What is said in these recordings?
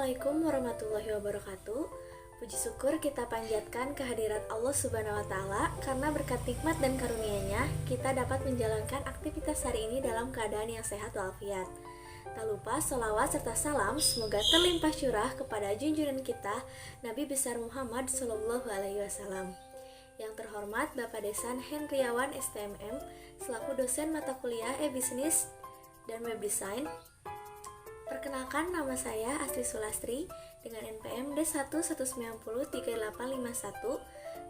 Assalamualaikum warahmatullahi wabarakatuh. Puji syukur kita panjatkan kehadirat Allah Subhanahu wa Ta'ala, karena berkat nikmat dan karunia-Nya kita dapat menjalankan aktivitas hari ini dalam keadaan yang sehat walafiat. Tak lupa sholawat serta salam semoga terlimpah curah kepada junjungan kita Nabi besar Muhammad Sallallahu Alaihi Wasallam. Yang terhormat Bapak Desan Hendriawan STMM selaku dosen mata kuliah e-bisnis dan web design. Perkenalkan, nama saya Astri Sulastri dengan NPM D119038851,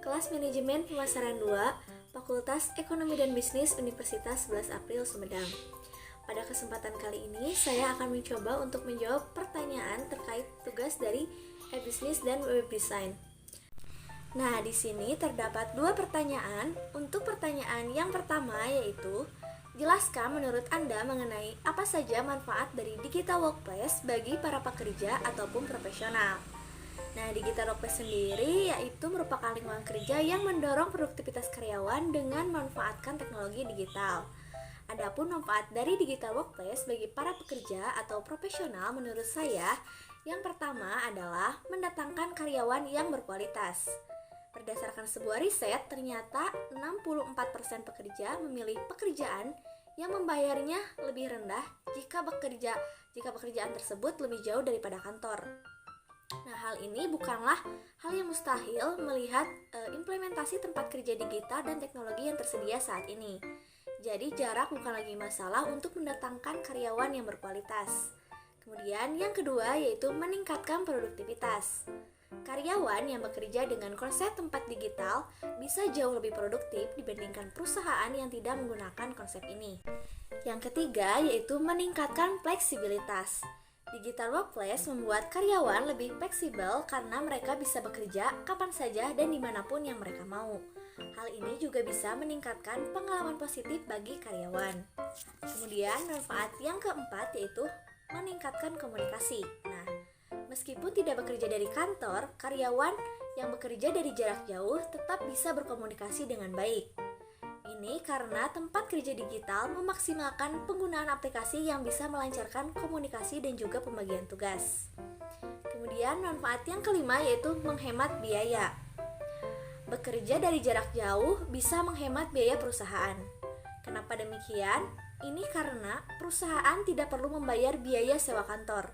kelas manajemen pemasaran 2, Fakultas Ekonomi dan Bisnis Universitas 11 April Sumedang. Pada kesempatan kali ini, saya akan mencoba untuk menjawab pertanyaan terkait tugas dari e-bisnis dan web design. Nah, di sini terdapat dua pertanyaan. Untuk pertanyaan yang pertama yaitu, jelaskan menurut Anda mengenai apa saja manfaat dari digital workplace bagi para pekerja ataupun profesional. Nah, digital workplace sendiri yaitu merupakan lingkungan kerja yang mendorong produktivitas karyawan dengan memanfaatkan teknologi digital. Adapun manfaat dari digital workplace bagi para pekerja atau profesional menurut saya, yang pertama adalah mendatangkan karyawan yang berkualitas. Berdasarkan sebuah riset, ternyata 64% pekerja memilih pekerjaan yang membayarnya lebih rendah jika pekerjaan tersebut lebih jauh daripada kantor. Nah, hal ini bukanlah hal yang mustahil melihat implementasi tempat kerja digital dan teknologi yang tersedia saat ini. Jadi, jarak bukan lagi masalah untuk mendatangkan karyawan yang berkualitas. Kemudian, yang kedua yaitu meningkatkan produktivitas. Karyawan yang bekerja dengan konsep tempat digital bisa jauh lebih produktif dibandingkan perusahaan yang tidak menggunakan konsep ini. Yang ketiga yaitu meningkatkan fleksibilitas. Digital workplace membuat karyawan lebih fleksibel karena mereka bisa bekerja kapan saja dan dimanapun yang mereka mau. Hal ini juga bisa meningkatkan pengalaman positif bagi karyawan. Kemudian manfaat yang keempat yaitu meningkatkan komunikasi. Nah, meskipun tidak bekerja dari kantor, karyawan yang bekerja dari jarak jauh tetap bisa berkomunikasi dengan baik. Ini karena tempat kerja digital memaksimalkan penggunaan aplikasi yang bisa melancarkan komunikasi dan juga pembagian tugas. Kemudian manfaat yang kelima yaitu menghemat biaya. Bekerja dari jarak jauh bisa menghemat biaya perusahaan. Kenapa demikian? Ini karena perusahaan tidak perlu membayar biaya sewa kantor.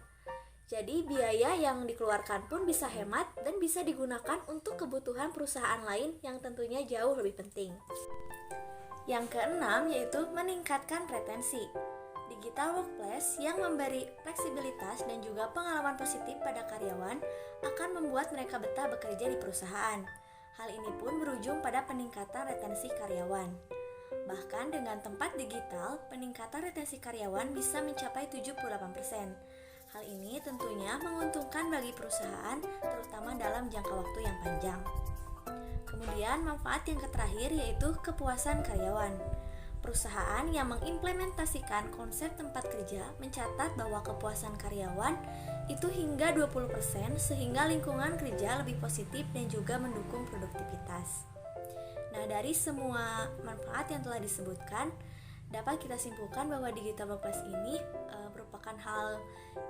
Jadi biaya yang dikeluarkan pun bisa hemat dan bisa digunakan untuk kebutuhan perusahaan lain yang tentunya jauh lebih penting. Yang keenam yaitu meningkatkan retensi. Digital workplace yang memberi fleksibilitas dan juga pengalaman positif pada karyawan akan membuat mereka betah bekerja di perusahaan. Hal ini pun berujung pada peningkatan retensi karyawan. Bahkan dengan tempat digital, peningkatan retensi karyawan bisa mencapai 78%. Hal ini tentunya menguntungkan bagi perusahaan, terutama dalam jangka waktu yang panjang. Kemudian manfaat yang terakhir yaitu kepuasan karyawan. Perusahaan yang mengimplementasikan konsep tempat kerja mencatat bahwa kepuasan karyawan itu hingga 20%, sehingga lingkungan kerja lebih positif dan juga mendukung produktivitas. Nah, dari semua manfaat yang telah disebutkan, dapat kita simpulkan bahwa digital workplace ini merupakan hal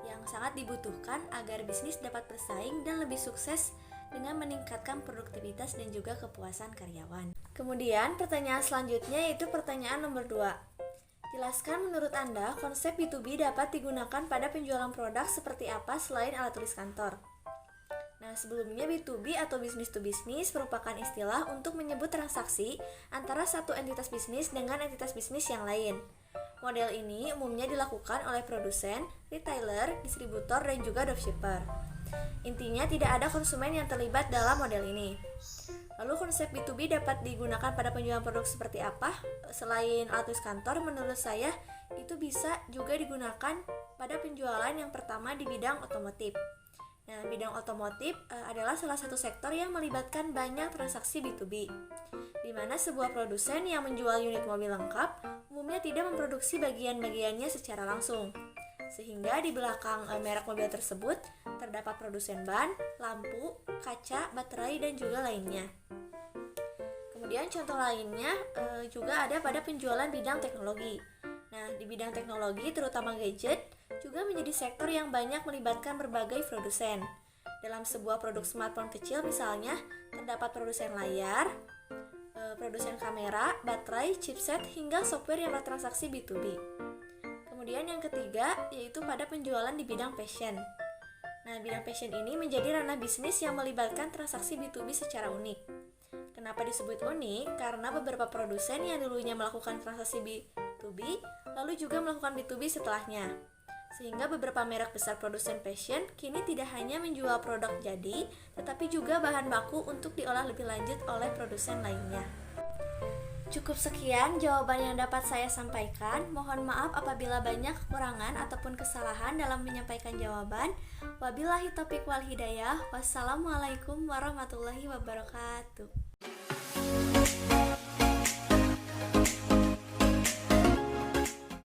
yang sangat dibutuhkan agar bisnis dapat bersaing dan lebih sukses dengan meningkatkan produktivitas dan juga kepuasan karyawan. Kemudian pertanyaan selanjutnya yaitu pertanyaan nomor 2. Jelaskan menurut Anda konsep B2B dapat digunakan pada penjualan produk seperti apa selain alat tulis kantor. Nah, sebelumnya B2B atau business to business merupakan istilah untuk menyebut transaksi antara satu entitas bisnis dengan entitas bisnis yang lain. Model ini umumnya dilakukan oleh produsen, retailer, distributor, dan juga dropshipper. Intinya tidak ada konsumen yang terlibat dalam model ini. Lalu konsep B2B dapat digunakan pada penjualan produk seperti apa? Selain alat tulis kantor, menurut saya itu bisa juga digunakan pada penjualan yang pertama di bidang otomotif. Nah, bidang otomotif adalah salah satu sektor yang melibatkan banyak transaksi B2B, di mana sebuah produsen yang menjual unit mobil lengkap umumnya tidak memproduksi bagian-bagiannya secara langsung, sehingga di belakang merek mobil tersebut terdapat produsen ban, lampu, kaca, baterai, dan juga lainnya. Kemudian contoh lainnya juga ada pada penjualan bidang teknologi. Nah, di bidang teknologi terutama gadget, juga menjadi sektor yang banyak melibatkan berbagai produsen. Dalam sebuah produk smartphone kecil misalnya, terdapat produsen layar, produsen kamera, baterai, chipset, hingga software yang bertransaksi B2B. Kemudian yang ketiga, yaitu pada penjualan di bidang fashion. Nah, bidang fashion ini menjadi ranah bisnis yang melibatkan transaksi B2B secara unik. Kenapa disebut unik? Karena beberapa produsen yang dulunya melakukan transaksi B2B, lalu juga melakukan B2B setelahnya. Sehingga beberapa merek besar produsen fashion kini tidak hanya menjual produk jadi, tetapi juga bahan baku untuk diolah lebih lanjut oleh produsen lainnya. Cukup sekian jawaban yang dapat saya sampaikan. Mohon maaf apabila banyak kekurangan ataupun kesalahan dalam menyampaikan jawaban. Wabillahi taufiq wal hidayah. Wassalamualaikum warahmatullahi wabarakatuh.